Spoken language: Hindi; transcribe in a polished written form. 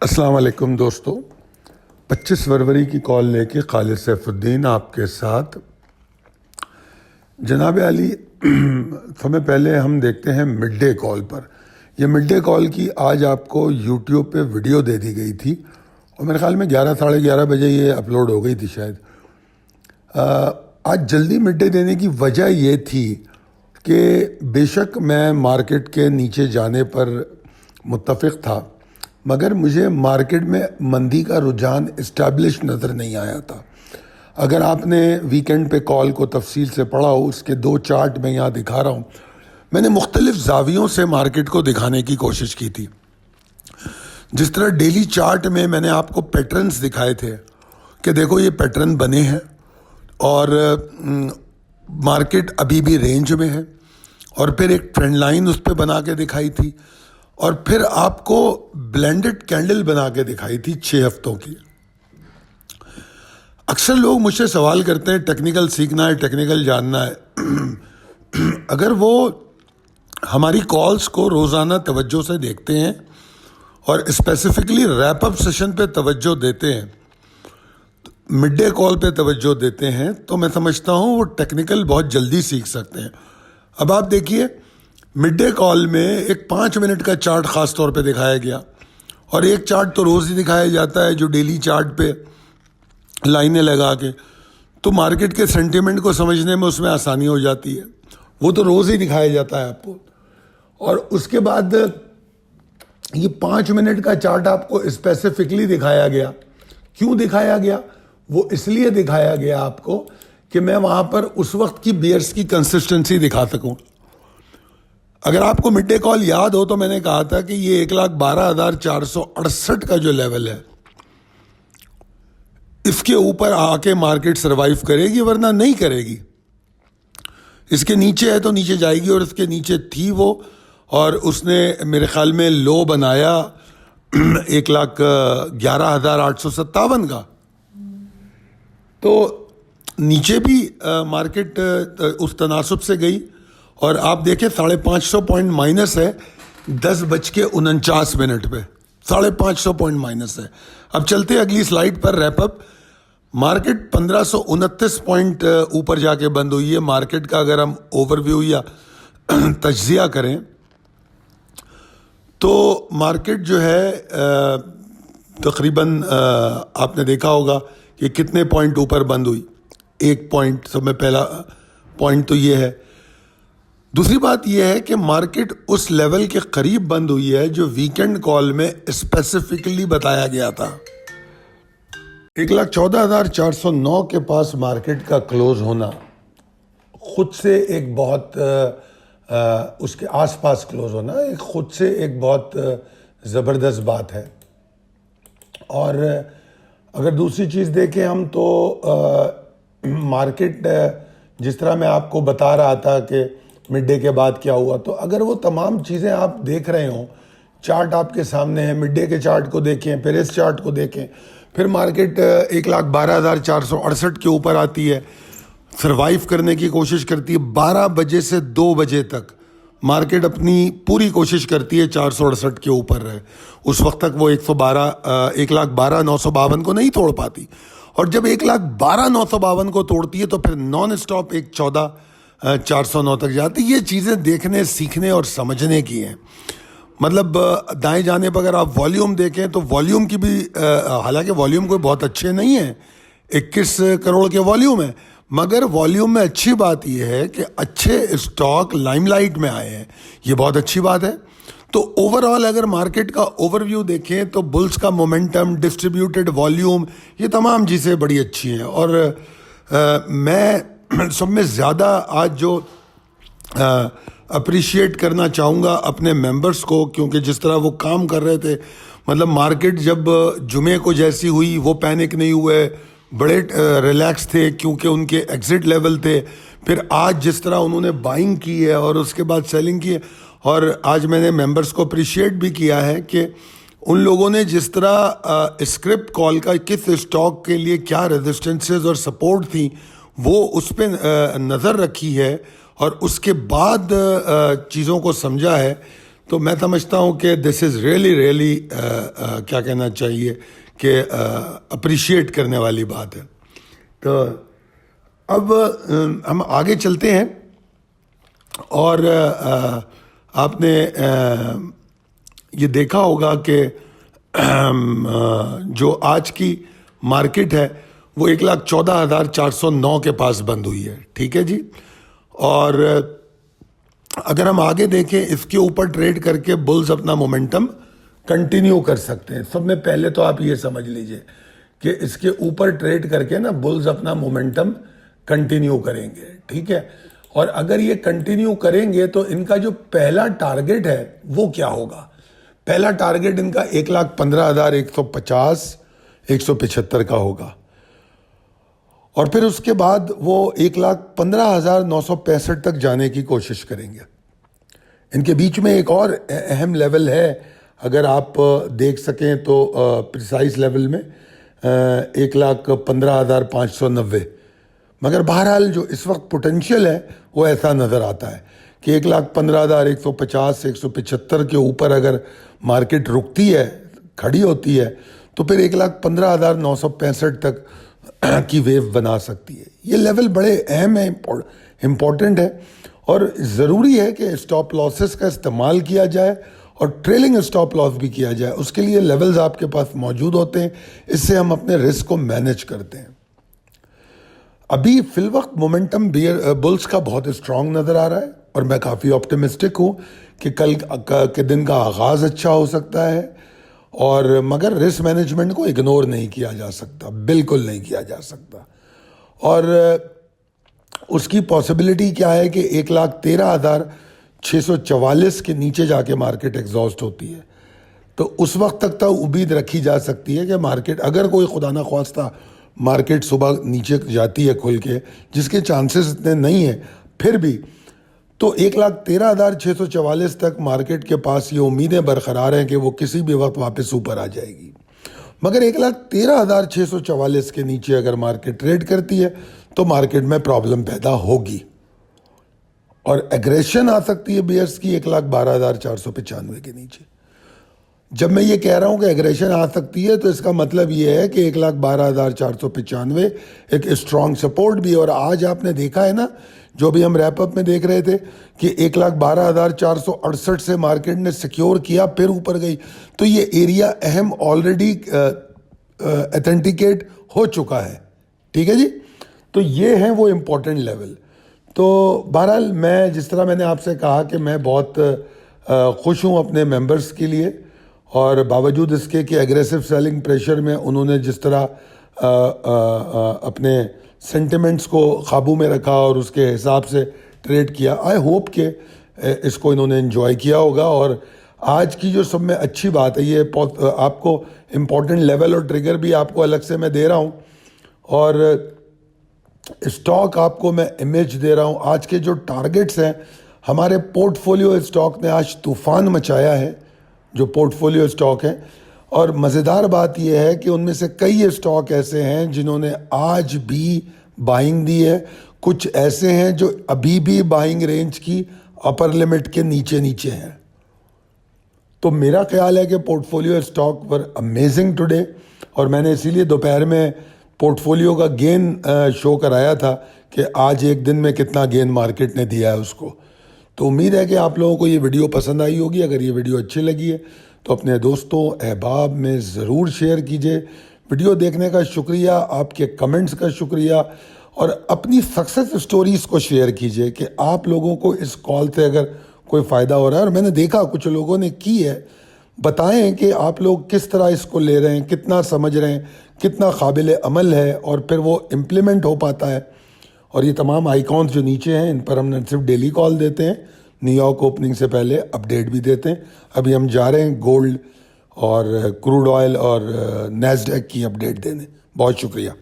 अस्सलाम वालेकुम दोस्तों। 25 फरवरी की कॉल लेके खालिद सैफुद्दीन आपके साथ। जनाब अली, समय पहले हम देखते हैं मिड डे कॉल पर। यह मिड डे कॉल की आज आपको यूट्यूब पे वीडियो दे दी गई थी और मेरे ख्याल में 11 साढ़े 11 बजे ये अपलोड हो गई थी शायद। आज जल्दी मिड डे देने की वजह ये थी कि बेशक मैं मार्केट के नीचे जाने पर मुत्तफ़िक़ था, मगर मुझे मार्केट में मंदी का रुझान इस्टेब्लिश नज़र नहीं आया था। अगर आपने वीकेंड पे कॉल को तफसील से पढ़ा हो, उसके दो चार्ट मैं यहाँ दिखा रहा हूँ। मैंने मुख्तलिफ जावियों से मार्केट को दिखाने की कोशिश की थी। जिस तरह डेली चार्ट में मैंने आपको पैटर्न्स दिखाए थे कि देखो ये पैटर्न बने हैं और मार्केट अभी भी रेंज में है, और फिर एक ट्रेंड लाइन उस पर बना के दिखाई थी, और फिर आपको ब्लेंडेड कैंडल बना के दिखाई थी 6 हफ्तों की। अक्सर लोग मुझसे सवाल करते हैं टेक्निकल सीखना है, टेक्निकल जानना है। अगर वो हमारी कॉल्स को रोज़ाना तवज्जो से देखते हैं और स्पेसिफिकली रैप अप सेशन पे तवज्जो देते हैं, मिड डे कॉल पे तवज्जो देते हैं, तो मैं समझता हूँ वो टेक्निकल बहुत जल्दी सीख सकते हैं। अब आप देखिए, मिड डे कॉल में एक 5 मिनट का चार्ट ख़ास तौर पे दिखाया गया, और एक चार्ट तो रोज़ ही दिखाया जाता है जो डेली चार्ट पे लाइनें लगा के, तो मार्केट के सेंटिमेंट को समझने में उसमें आसानी हो जाती है। वो तो रोज़ ही दिखाया जाता है आपको। और उसके बाद ये 5 मिनट का चार्ट आपको स्पेसिफिकली दिखाया गया। क्यों दिखाया गया? वो इसलिए दिखाया गया आपको कि मैं वहाँ पर उस वक्त की बियर्स की कंसिस्टेंसी दिखा सकूँ। अगर आपको मिड डे कॉल याद हो तो मैंने कहा था कि ये 1,12,468 का जो लेवल है, इसके ऊपर आके मार्केट सरवाइव करेगी, वरना नहीं करेगी। इसके नीचे है तो नीचे जाएगी, और इसके नीचे थी वो, और उसने मेरे ख्याल में लो बनाया 1,11,857 का। तो नीचे भी मार्केट उस तनासुब से गई, और आप देखें 550 पॉइंट माइनस है 10:49 पे। 550 पॉइंट माइनस है। अब चलते अगली स्लाइड पर रैपअप। मार्केट 1529 पॉइंट ऊपर जाके बंद हुई है। मार्केट का अगर हम ओवरव्यू या तज्जिया करें तो मार्केट जो है तकरीबन आपने देखा होगा कि कितने पॉइंट ऊपर बंद हुई। 1 पॉइंट, सब में पहला पॉइंट तो ये है। दूसरी बात यह है कि मार्केट उस लेवल के करीब बंद हुई है जो वीकेंड कॉल में स्पेसिफिकली बताया गया था। 1,14,409 के पास मार्केट का क्लोज होना खुद से एक बहुत उसके आसपास क्लोज होना एक खुद से एक बहुत ज़बरदस्त बात है। और अगर दूसरी चीज़ देखें हम तो मार्केट जिस तरह मैं आपको बता रहा था कि मिड डे के बाद क्या हुआ, तो अगर वो तमाम चीज़ें आप देख रहे हो, चार्ट आपके सामने है, मिड डे के चार्ट को देखें, फिर इस चार्ट को देखें, फिर मार्केट 1,12,468 के ऊपर आती है, सर्वाइव करने की कोशिश करती है। 12 बजे से 2 बजे तक मार्केट अपनी पूरी कोशिश करती है 468 के ऊपर रहे। उस वक्त तक वो 1,12,952 को नहीं तोड़ पाती, और जब 1,12,952 को तोड़ती है तो फिर नॉन स्टॉप 1,14,409 तक जाती है। ये चीज़ें देखने, सीखने और समझने की हैं। मतलब दाएं जाने पर अगर आप वॉल्यूम देखें तो वॉल्यूम की भी, हालांकि वॉल्यूम कोई बहुत अच्छे नहीं है, 21 करोड़ के वॉल्यूम है, मगर वॉल्यूम में अच्छी बात यह है कि अच्छे स्टॉक लाइमलाइट में आए हैं। ये बहुत अच्छी बात है। तो ओवरऑल अगर मार्केट का ओवरव्यू देखें तो बुल्स का मोमेंटम, डिस्ट्रीब्यूटेड वॉल्यूम, ये तमाम चीज़ें बड़ी अच्छी हैं। और मैं सब में ज़्यादा आज जो अप्रिशिएट करना चाहूँगा अपने मेंबर्स को, क्योंकि जिस तरह वो काम कर रहे थे, मतलब मार्केट जब जुमे को जैसी हुई वो पैनिक नहीं हुए, बड़े रिलैक्स थे क्योंकि उनके एग्जिट लेवल थे। फिर आज जिस तरह उन्होंने बाइंग की है और उसके बाद सेलिंग की है, और आज मैंने मेंबर्स को अप्रिशिएट भी किया है कि उन लोगों ने जिस तरह स्क्रिप्ट कॉल का किस स्टॉक के लिए क्या रेजिस्टेंसेस और सपोर्ट थी वो उस पर नज़र रखी है और उसके बाद चीज़ों को समझा है। तो मैं समझता हूँ कि दिस इज़ रियली रियली क्या कहना चाहिए कि अप्रिशिएट करने वाली बात है। तो अब हम आगे चलते हैं और आपने ये देखा होगा कि जो आज की मार्केट है वो 1,14,409 के पास बंद हुई है, ठीक है जी। और अगर हम आगे देखें, इसके ऊपर ट्रेड करके बुल्स अपना मोमेंटम कंटिन्यू कर सकते हैं। सब में पहले तो आप ये समझ लीजिए कि इसके ऊपर ट्रेड करके ना बुल्स अपना मोमेंटम कंटिन्यू करेंगे, ठीक है। और अगर ये कंटिन्यू करेंगे तो इनका जो पहला टारगेट है वो क्या होगा? पहला टारगेट इनका 1,15,150 175 का होगा, और फिर उसके बाद वो 1,15,965 तक जाने की कोशिश करेंगे। इनके बीच में एक और अहम लेवल है, अगर आप देख सकें तो प्रिसाइज लेवल में 1,15,590। मगर बहरहाल जो इस वक्त पोटेंशियल है वो ऐसा नज़र आता है कि 1,15,150 175 के ऊपर अगर मार्केट रुकती है, खड़ी होती है, तो फिर 1,15,965 तक की वेव बना सकती है। ये लेवल बड़े अहम है, इम्पॉर्टेंट है, और ज़रूरी है कि स्टॉप लॉसेस का इस्तेमाल किया जाए और ट्रेलिंग स्टॉप लॉस भी किया जाए। उसके लिए लेवल्स आपके पास मौजूद होते हैं, इससे हम अपने रिस्क को मैनेज करते हैं। अभी फिलवक्त मोमेंटम बुल्स का बहुत स्ट्रांग नज़र आ रहा है और मैं काफ़ी ऑप्टिमिस्टिक हूँ कि कल के दिन का आगाज़ अच्छा हो सकता है। और मगर रिस्क मैनेजमेंट को इग्नोर नहीं किया जा सकता, बिल्कुल नहीं किया जा सकता। और उसकी पॉसिबिलिटी क्या है कि 1,13,644 के नीचे जाके मार्केट एग्जॉस्ट होती है, तो उस वक्त तक तो उम्मीद रखी जा सकती है कि मार्केट, अगर कोई खुदा ना ख्वास्ता मार्केट सुबह नीचे जाती है खुल के, जिसके चांसेस इतने नहीं है, फिर भी तो 1,13,644 तक मार्केट के पास ये उम्मीदें बरकरार हैं कि वो किसी भी वक्त वापस ऊपर आ जाएगी। मगर 1,13,644 के नीचे अगर मार्केट ट्रेड करती है तो मार्केट में प्रॉब्लम पैदा होगी और एग्रेशन आ सकती है बियर्स की 1,12,495 के नीचे। जब मैं ये कह रहा हूँ कि एग्रेशन आ सकती है तो इसका मतलब ये है कि 1,12,495 एक स्ट्रॉन्ग सपोर्ट भी है। और आज आपने देखा है ना, जो भी हम रैपअप में देख रहे थे कि 1,12,468 से मार्केट ने सिक्योर किया, फिर ऊपर गई, तो ये एरिया अहम ऑलरेडी ऑथेंटिकेट हो चुका है, ठीक है जी। तो ये है वो इम्पोर्टेंट लेवल। तो बहरहाल मैं, जिस तरह मैंने आपसे कहा कि मैं बहुत खुश हूँ अपने मेंबर्स के लिए, और बावजूद इसके कि एग्रेसिव सेलिंग प्रेशर में उन्होंने जिस तरह अपने सेंटिमेंट्स को काबू में रखा और उसके हिसाब से ट्रेड किया, आई होप कि इसको इन्होंने एंजॉय किया होगा। और आज की जो सब में अच्छी बात है, ये आपको इम्पोर्टेंट लेवल और ट्रिगर भी आपको अलग से मैं दे रहा हूँ, और स्टॉक आपको मैं इमेज दे रहा हूँ। आज के जो टारगेट्स हैं, हमारे पोर्टफोलियो स्टॉक ने आज तूफान मचाया है, जो पोर्टफोलियो स्टॉक हैं। और मज़ेदार बात यह है कि उनमें से कई स्टॉक ऐसे हैं जिन्होंने आज भी बाइंग दी है, कुछ ऐसे हैं जो अभी भी बाइंग रेंज की अपर लिमिट के नीचे नीचे हैं। तो मेरा ख्याल है कि portfolio stock were amazing today, और मैंने इसीलिए दोपहर में पोर्टफोलियो का गेन शो कराया था कि आज एक दिन में कितना गेन मार्केट ने दिया है उसको। तो उम्मीद है कि आप लोगों को ये वीडियो पसंद आई होगी। अगर ये वीडियो अच्छी लगी है तो अपने दोस्तों अहबाब में ज़रूर शेयर कीजिए। वीडियो देखने का शुक्रिया, आपके कमेंट्स का शुक्रिया, और अपनी सक्सेस स्टोरीज़ को शेयर कीजिए कि आप लोगों को इस कॉल से अगर कोई फ़ायदा हो रहा है। और मैंने देखा कुछ लोगों ने की है, बताएं कि आप लोग किस तरह इसको ले रहे हैं, कितना समझ रहे हैं, कितना काबिल अमल है, और फिर वो इम्प्लीमेंट हो पाता है। और ये तमाम आइकॉन्स जो नीचे हैं, इन पर हम न सिर्फ डेली कॉल देते हैं, न्यूयॉर्क ओपनिंग से पहले अपडेट भी देते हैं। अभी हम जा रहे हैं गोल्ड और क्रूड ऑयल और नैस्डैक की अपडेट देने। बहुत शुक्रिया।